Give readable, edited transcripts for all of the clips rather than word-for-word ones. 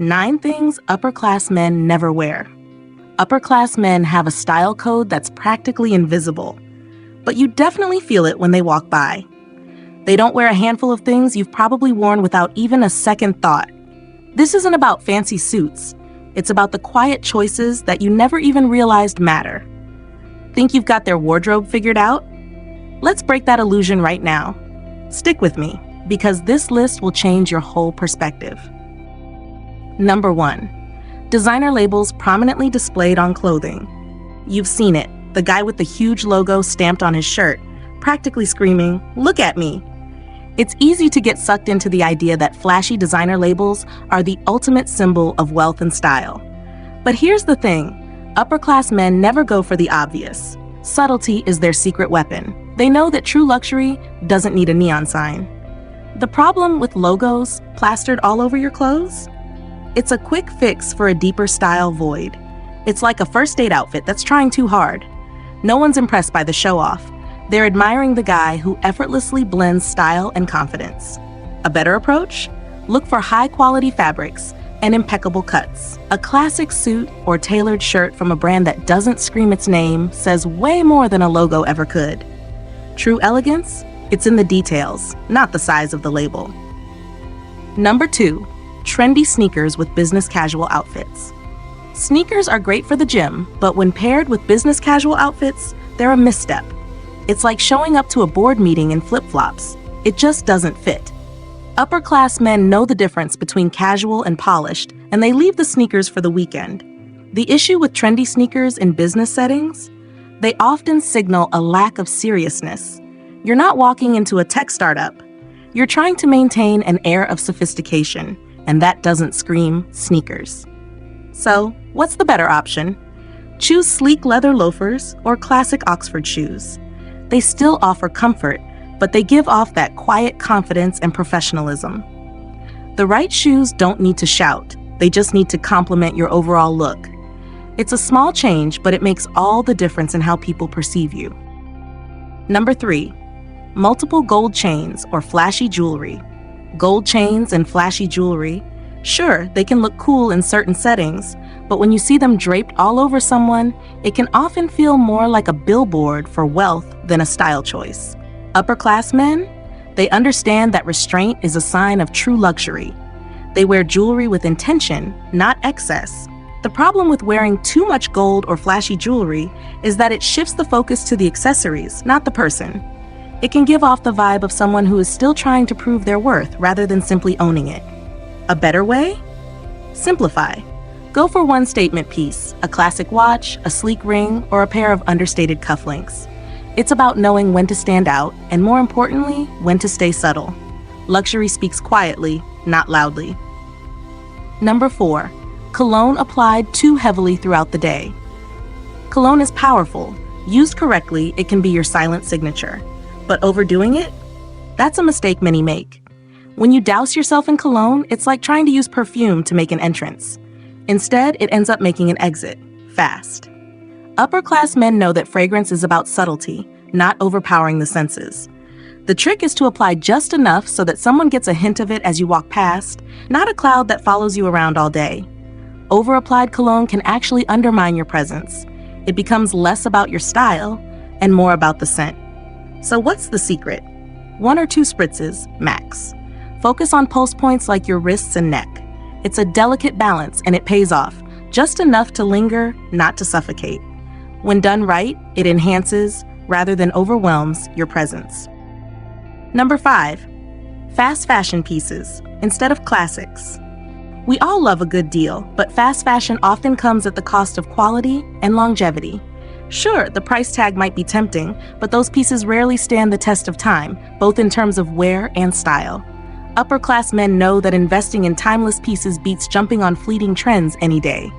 9 things upper-class men never wear. Upper-class men have a style code that's practically invisible, but you definitely feel it when they walk by. They don't wear a handful of things you've probably worn without even a second thought. This isn't about fancy suits. It's about the quiet choices that you never even realized matter. Think you've got their wardrobe figured out? Let's break that illusion right now. Stick with me, because this list will change your whole perspective. Number 1. Designer labels prominently displayed on clothing. You've seen it, the guy with the huge logo stamped on his shirt, practically screaming, "Look at me!" It's easy to get sucked into the idea that flashy designer labels are the ultimate symbol of wealth and style. But here's the thing, upper-class men never go for the obvious. Subtlety is their secret weapon. They know that true luxury doesn't need a neon sign. The problem with logos plastered all over your clothes? It's a quick fix for a deeper style void. It's like a first date outfit that's trying too hard. No one's impressed by the show-off. They're admiring the guy who effortlessly blends style and confidence. A better approach? Look for high-quality fabrics and impeccable cuts. A classic suit or tailored shirt from a brand that doesn't scream its name says way more than a logo ever could. True elegance? It's in the details, not the size of the label. Number 2. Trendy sneakers with business casual outfits. Sneakers are great for the gym, but when paired with business casual outfits, they're a misstep. It's like showing up to a board meeting in flip-flops. It just doesn't fit. Upper-class men know the difference between casual and polished, and they leave the sneakers for the weekend. The issue with trendy sneakers in business settings? They often signal a lack of seriousness. You're not walking into a tech startup. You're trying to maintain an air of sophistication, and that doesn't scream sneakers. So, what's the better option? Choose sleek leather loafers or classic Oxford shoes. They still offer comfort, but they give off that quiet confidence and professionalism. The right shoes don't need to shout. They just need to complement your overall look. It's a small change, but it makes all the difference in how people perceive you. Number 3. Multiple gold chains or flashy jewelry. Gold chains and flashy jewelry, sure, they can look cool in certain settings, but when you see them draped all over someone, it can often feel more like a billboard for wealth than a style choice. Upper-class men? They understand that restraint is a sign of true luxury. They wear jewelry with intention, not excess. The problem with wearing too much gold or flashy jewelry is that it shifts the focus to the accessories, not the person. It can give off the vibe of someone who is still trying to prove their worth rather than simply owning it. A better way? Simplify. Go for one statement piece, a classic watch, a sleek ring, or a pair of understated cufflinks. It's about knowing when to stand out, and more importantly, when to stay subtle. Luxury speaks quietly, not loudly. Number 4. Cologne applied too heavily throughout the day. Cologne is powerful. Used correctly, it can be your silent signature. But overdoing it? That's a mistake many make. When you douse yourself in cologne, it's like trying to use perfume to make an entrance. Instead, it ends up making an exit, fast. Upper-class men know that fragrance is about subtlety, not overpowering the senses. The trick is to apply just enough so that someone gets a hint of it as you walk past, not a cloud that follows you around all day. Over-applied cologne can actually undermine your presence. It becomes less about your style and more about the scent. So what's the secret? 1 or 2 spritzes, max. Focus on pulse points like your wrists and neck. It's a delicate balance and it pays off, just enough to linger, not to suffocate. When done right, it enhances, rather than overwhelms, your presence. Number 5. Fast fashion pieces, instead of classics. We all love a good deal, but fast fashion often comes at the cost of quality and longevity. Sure, the price tag might be tempting, but those pieces rarely stand the test of time, both in terms of wear and style. Upper-class men know that investing in timeless pieces beats jumping on fleeting trends any day.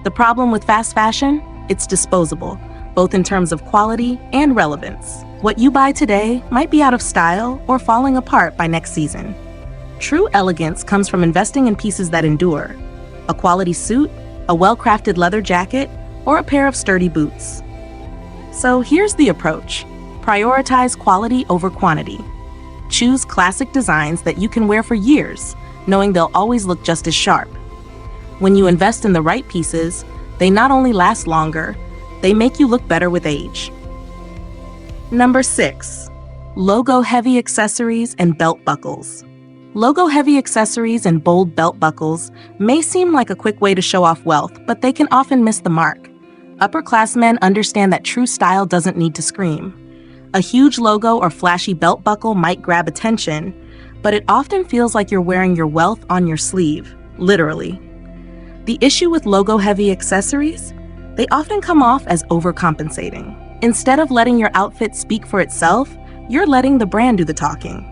The problem with fast fashion? It's disposable, both in terms of quality and relevance. What you buy today might be out of style or falling apart by next season. True elegance comes from investing in pieces that endure. A quality suit, a well-crafted leather jacket, or a pair of sturdy boots. So here's the approach. Prioritize quality over quantity. Choose classic designs that you can wear for years, knowing they'll always look just as sharp. When you invest in the right pieces, they not only last longer, they make you look better with age. Number 6. Logo-heavy accessories and belt buckles. Logo-heavy accessories and bold belt buckles may seem like a quick way to show off wealth, but they can often miss the mark. Upperclassmen understand that true style doesn't need to scream. A huge logo or flashy belt buckle might grab attention, but it often feels like you're wearing your wealth on your sleeve, literally. The issue with logo-heavy accessories? They often come off as overcompensating. Instead of letting your outfit speak for itself, you're letting the brand do the talking.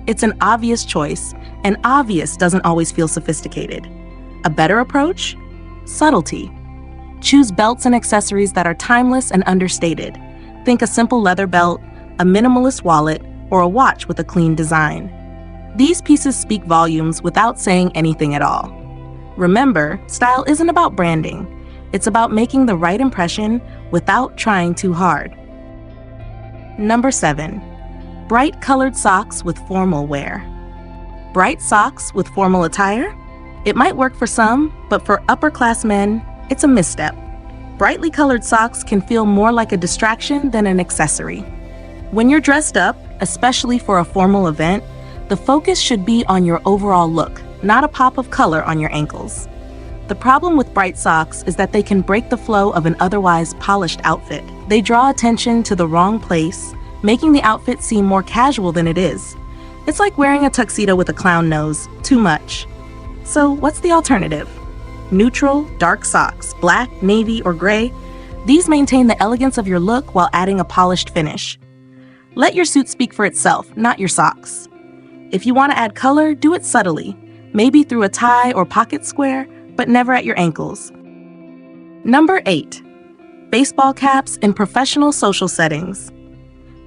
It's an obvious choice, and obvious doesn't always feel sophisticated. A better approach? Subtlety. Choose belts and accessories that are timeless and understated. Think a simple leather belt, a minimalist wallet, or a watch with a clean design. These pieces speak volumes without saying anything at all. Remember, style isn't about branding. It's about making the right impression without trying too hard. Number 7. Bright colored socks with formal wear. Bright socks with formal attire? It might work for some, but for upperclassmen, it's a misstep. Brightly colored socks can feel more like a distraction than an accessory. When you're dressed up, especially for a formal event, the focus should be on your overall look, not a pop of color on your ankles. The problem with bright socks is that they can break the flow of an otherwise polished outfit. They draw attention to the wrong place, making the outfit seem more casual than it is. It's like wearing a tuxedo with a clown nose, too much. So what's the alternative? Neutral, dark socks, black, navy, or gray. These maintain the elegance of your look while adding a polished finish. Let your suit speak for itself, not your socks. If you want to add color, do it subtly, maybe through a tie or pocket square, but never at your ankles. Number 8. Baseball caps in professional social settings.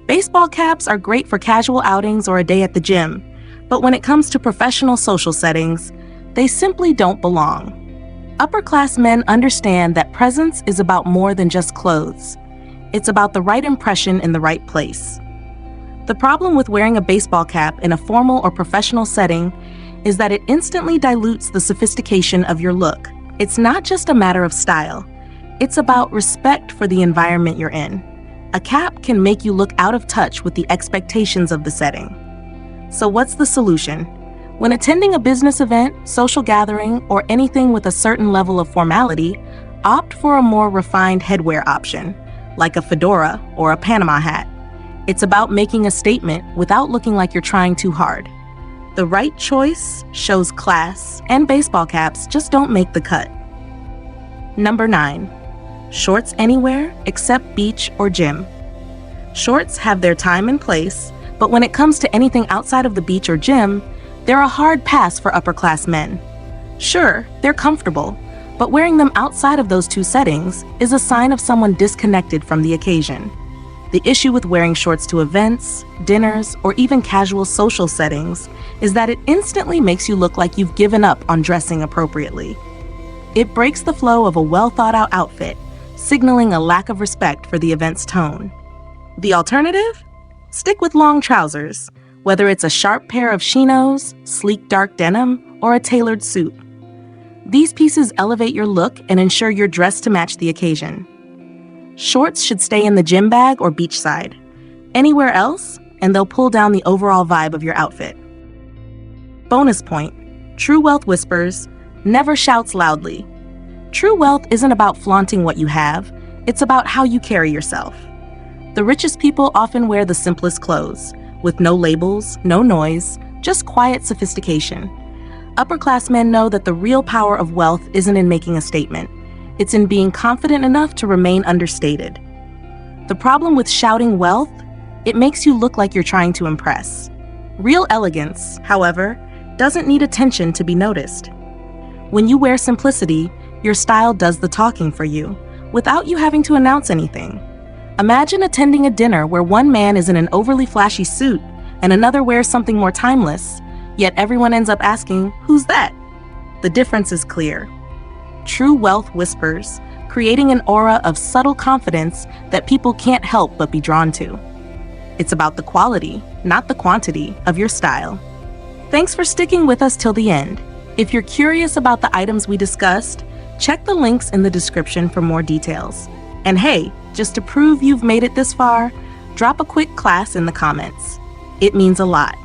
Baseball caps are great for casual outings or a day at the gym, but when it comes to professional social settings, they simply don't belong. Upperclassmen understand that presence is about more than just clothes. It's about the right impression in the right place. The problem with wearing a baseball cap in a formal or professional setting is that it instantly dilutes the sophistication of your look. It's not just a matter of style. It's about respect for the environment you're in. A cap can make you look out of touch with the expectations of the setting. So what's the solution? When attending a business event, social gathering, or anything with a certain level of formality, opt for a more refined headwear option, like a fedora or a Panama hat. It's about making a statement without looking like you're trying too hard. The right choice shows class, and baseball caps just don't make the cut. Number 9. Shorts anywhere except beach or gym. Shorts have their time and place, but when it comes to anything outside of the beach or gym, they're a hard pass for upperclass men. Sure, they're comfortable, but wearing them outside of those two settings is a sign of someone disconnected from the occasion. The issue with wearing shorts to events, dinners, or even casual social settings is that it instantly makes you look like you've given up on dressing appropriately. It breaks the flow of a well-thought-out outfit, signaling a lack of respect for the event's tone. The alternative? Stick with long trousers, whether it's a sharp pair of chinos, sleek dark denim, or a tailored suit. These pieces elevate your look and ensure you're dressed to match the occasion. Shorts should stay in the gym bag or beachside. Anywhere else, and they'll pull down the overall vibe of your outfit. Bonus point: true wealth whispers, never shouts loudly. True wealth isn't about flaunting what you have, it's about how you carry yourself. The richest people often wear the simplest clothes, with no labels, no noise, just quiet sophistication. Upperclassmen know that the real power of wealth isn't in making a statement. It's in being confident enough to remain understated. The problem with shouting wealth? It makes you look like you're trying to impress. Real elegance, however, doesn't need attention to be noticed. When you wear simplicity, your style does the talking for you, without you having to announce anything. Imagine attending a dinner where one man is in an overly flashy suit and another wears something more timeless, yet everyone ends up asking, "Who's that?" The difference is clear. True wealth whispers, creating an aura of subtle confidence that people can't help but be drawn to. It's about the quality, not the quantity, of your style. Thanks for sticking with us till the end. If you're curious about the items we discussed, check the links in the description for more details. And hey, just to prove you've made it this far, drop a quick class in the comments. It means a lot.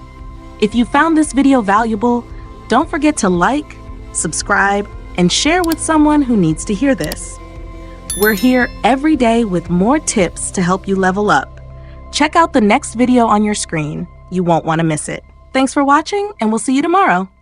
If you found this video valuable, don't forget to like, subscribe, and share with someone who needs to hear this. We're here every day with more tips to help you level up. Check out the next video on your screen. You won't want to miss it. Thanks for watching, and we'll see you tomorrow.